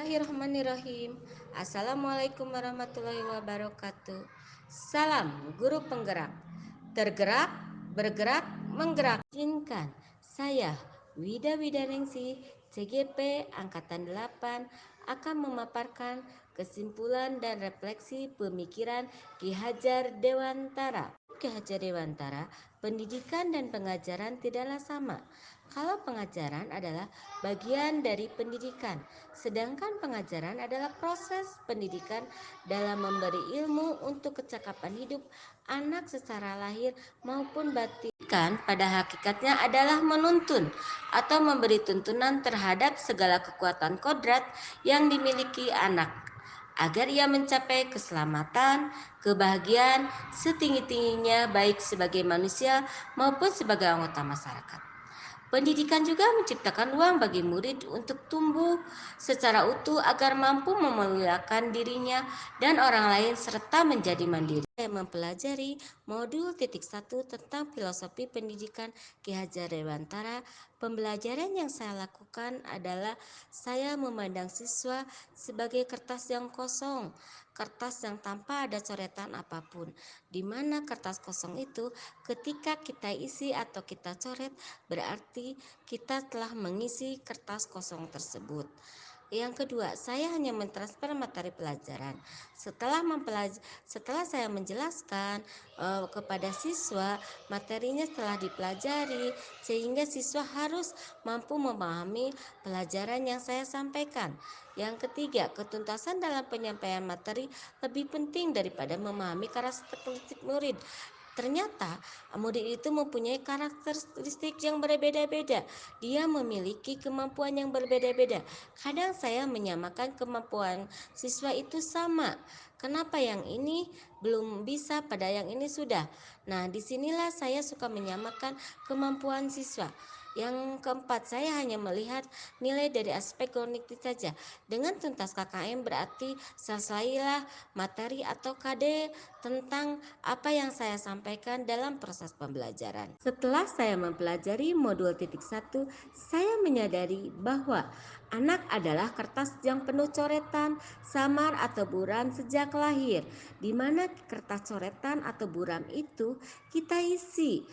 Bismillahirrahmanirrahim. Assalamualaikum warahmatullahi wabarakatuh. Salam guru penggerak. Tergerak, bergerak, menggerak. Izinkan saya Wida Widaningsih CGP Angkatan 8 akan memaparkan kesimpulan dan refleksi pemikiran Ki Hajar Dewantara. Ki Hajar Dewantara, pendidikan dan pengajaran tidaklah sama. Kalau pengajaran adalah bagian dari pendidikan, sedangkan pengajaran adalah proses pendidikan dalam memberi ilmu untuk kecakapan hidup anak secara lahir maupun batin. Pendidikan pada hakikatnya adalah menuntun atau memberi tuntunan terhadap segala kekuatan kodrat yang dimiliki anak agar ia mencapai keselamatan, kebahagiaan setinggi-tingginya baik sebagai manusia maupun sebagai anggota masyarakat. Pendidikan juga menciptakan ruang bagi murid untuk tumbuh secara utuh agar mampu memuliakan dirinya dan orang lain serta menjadi mandiri. Saya mempelajari modul titik 1 tentang filosofi pendidikan Ki Hajar Dewantara. Pembelajaran yang saya lakukan adalah saya memandang siswa sebagai kertas yang kosong, kertas yang tanpa ada coretan apapun, di mana kertas kosong itu ketika kita isi atau kita coret berarti kita telah mengisi kertas kosong tersebut. Yang kedua, saya hanya mentransfer materi pelajaran. Setelah saya menjelaskan kepada siswa, materinya telah dipelajari sehingga siswa harus mampu memahami pelajaran yang saya sampaikan. Yang ketiga, ketuntasan dalam penyampaian materi lebih penting daripada memahami karakteristik murid. Ternyata murid itu mempunyai karakteristik yang berbeda-beda. Dia memiliki kemampuan yang berbeda-beda. Kadang saya menyamakan kemampuan siswa itu sama. Kenapa yang ini belum bisa pada yang ini sudah? Nah, disinilah saya suka menyamakan kemampuan siswa. Yang keempat, saya hanya melihat nilai dari aspek kognitif saja. Dengan tuntas KKM berarti selesailah materi atau KD tentang apa yang saya sampaikan dalam proses pembelajaran. Setelah saya mempelajari modul titik 1, saya menyadari bahwa anak adalah kertas yang penuh coretan, samar atau buram sejak lahir, di mana kertas coretan atau buram itu kita isi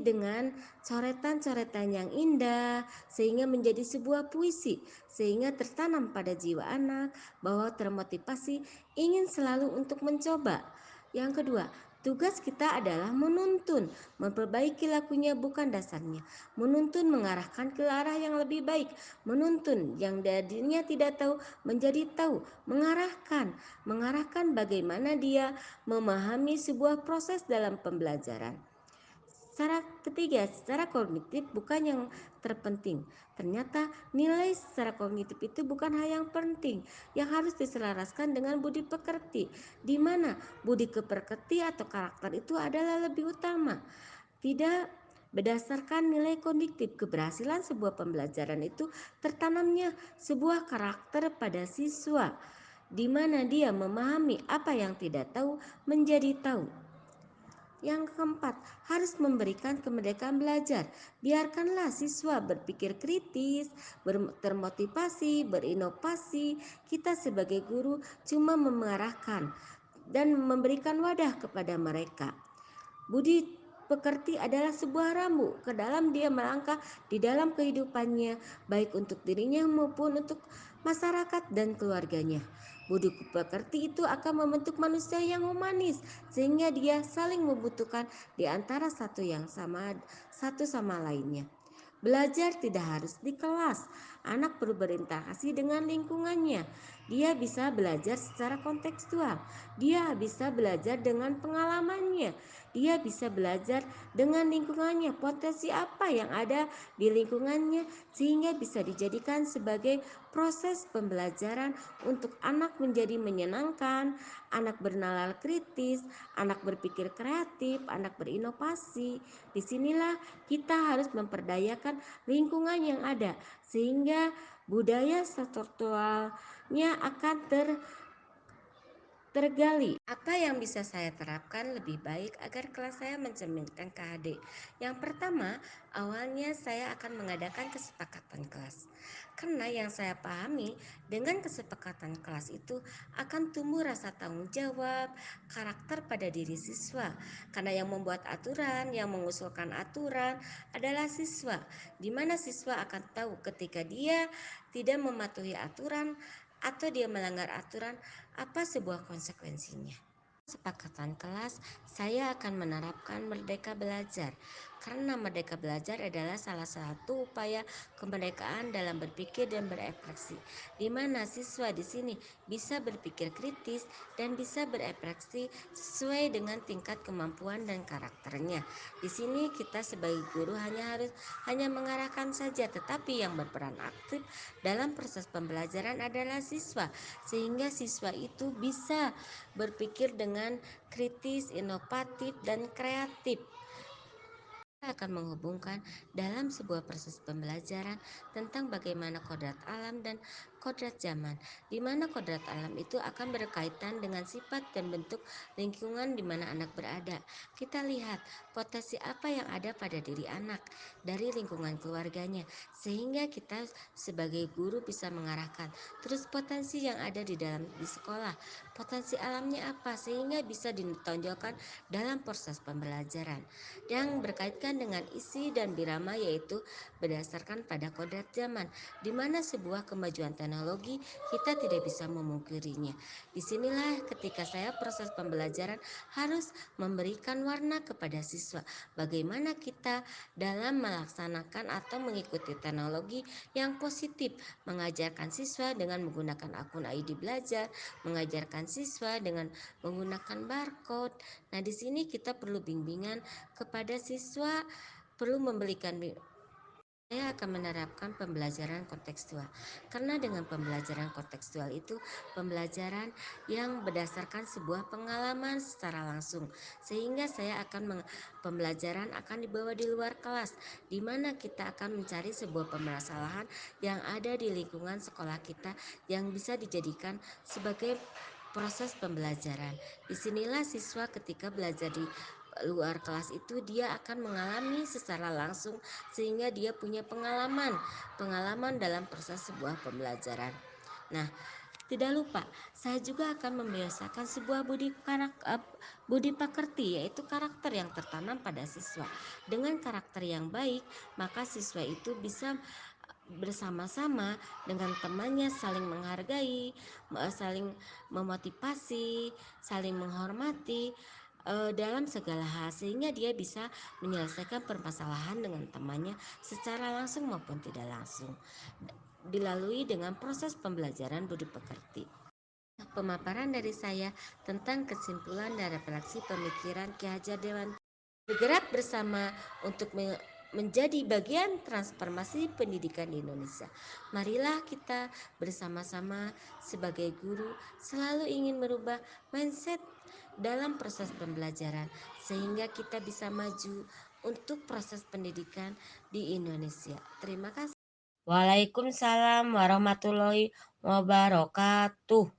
dengan coretan-coretan yang indah sehingga menjadi sebuah puisi, sehingga tertanam pada jiwa anak bahwa termotivasi ingin selalu untuk mencoba. Yang kedua, tugas kita adalah menuntun, memperbaiki lakunya bukan dasarnya, menuntun mengarahkan ke arah yang lebih baik, menuntun yang dadinya tidak tahu menjadi tahu, mengarahkan bagaimana dia memahami sebuah proses dalam pembelajaran. Secara ketiga, secara kognitif bukan yang terpenting. Ternyata nilai secara kognitif itu bukan hal yang penting, yang harus diselaraskan dengan budi pekerti, di mana budi kepekerti atau karakter itu adalah lebih utama. Tidak berdasarkan nilai kognitif, keberhasilan sebuah pembelajaran itu tertanamnya sebuah karakter pada siswa, di mana dia memahami apa yang tidak tahu menjadi tahu. Yang keempat, harus memberikan kemerdekaan belajar. Biarkanlah siswa berpikir kritis, termotivasi, berinovasi. Kita sebagai guru cuma mengarahkan dan memberikan wadah kepada mereka. Budi pekerti adalah sebuah rambu ke dalam dia melangkah di dalam kehidupannya, baik untuk dirinya maupun untuk masyarakat dan keluarganya. Budi pekerti itu akan membentuk manusia yang humanis sehingga dia saling membutuhkan di antara satu sama lainnya. Belajar tidak harus di kelas. Anak perlu berinteraksi dengan lingkungannya. Dia bisa belajar secara kontekstual. Dia bisa belajar dengan pengalamannya. Dia bisa belajar dengan lingkungannya, potensi apa yang ada di lingkungannya sehingga bisa dijadikan sebagai proses pembelajaran untuk anak menjadi menyenangkan, anak bernalar kritis, anak berpikir kreatif, anak berinovasi. Disinilah kita harus memperdayakan lingkungan yang ada sehingga budaya strukturalnya akan tergali apa yang bisa saya terapkan lebih baik agar kelas saya mencerminkan KHD. Yang pertama, awalnya saya akan mengadakan kesepakatan kelas. Karena yang saya pahami, dengan kesepakatan kelas itu akan tumbuh rasa tanggung jawab, karakter pada diri siswa. Karena yang membuat aturan, yang mengusulkan aturan adalah siswa, di mana siswa akan tahu ketika dia tidak mematuhi aturan atau dia melanggar aturan, apa sebuah konsekuensinya. Kesepakatan kelas, saya akan menerapkan merdeka belajar. Karena merdeka belajar adalah salah satu upaya kemerdekaan dalam berpikir dan berekspresi, di mana siswa di sini bisa berpikir kritis dan bisa berekspresi sesuai dengan tingkat kemampuan dan karakternya. Di sini kita sebagai guru hanya mengarahkan saja, tetapi yang berperan aktif dalam proses pembelajaran adalah siswa, sehingga siswa itu bisa berpikir dengan kritis, inovatif, dan kreatif. Kita akan menghubungkan dalam sebuah proses pembelajaran tentang bagaimana kodrat alam dan kodrat zaman, di mana kodrat alam itu akan berkaitan dengan sifat dan bentuk lingkungan di mana anak berada. Kita lihat potensi apa yang ada pada diri anak dari lingkungan keluarganya, sehingga kita sebagai guru bisa mengarahkan. Terus potensi yang ada di sekolah, potensi alamnya apa, sehingga bisa ditonjolkan dalam proses pembelajaran yang berkaitan dengan isi dan birama, yaitu berdasarkan pada kodrat zaman, di mana sebuah kemajuan teknologi kita tidak bisa memungkirinya. Disinilah ketika saya proses pembelajaran harus memberikan warna kepada siswa, bagaimana kita dalam melaksanakan atau mengikuti teknologi yang positif, mengajarkan siswa dengan menggunakan akun ID belajar, mengajarkan siswa dengan menggunakan barcode. Nah, di sini kita perlu bimbingan kepada siswa, perlu memberikan. Saya akan menerapkan pembelajaran kontekstual, karena dengan pembelajaran kontekstual itu pembelajaran yang berdasarkan sebuah pengalaman secara langsung, sehingga pembelajaran akan dibawa di luar kelas, di mana kita akan mencari sebuah permasalahan yang ada di lingkungan sekolah kita yang bisa dijadikan sebagai proses pembelajaran. Disinilah siswa ketika belajar di luar kelas itu dia akan mengalami secara langsung, sehingga dia punya pengalaman dalam proses sebuah pembelajaran. Nah, tidak lupa saya juga akan membiasakan sebuah budi pekerti, yaitu karakter yang tertanam pada siswa. Dengan karakter yang baik, maka siswa itu bisa bersama-sama dengan temannya saling menghargai, saling memotivasi, saling menghormati dalam segala hal, sehingga dia bisa menyelesaikan permasalahan dengan temannya secara langsung maupun tidak langsung, dilalui dengan proses pembelajaran budi pekerti. Pemaparan dari saya tentang kesimpulan dan refleksi pemikiran Ki Hajar Dewantara. Bergerak bersama untuk menjadi bagian transformasi pendidikan di Indonesia. Marilah kita bersama-sama sebagai guru selalu ingin merubah mindset dalam proses pembelajaran, sehingga kita bisa maju untuk proses pendidikan di Indonesia. Terima kasih. Waalaikumsalam warahmatullahi wabarakatuh.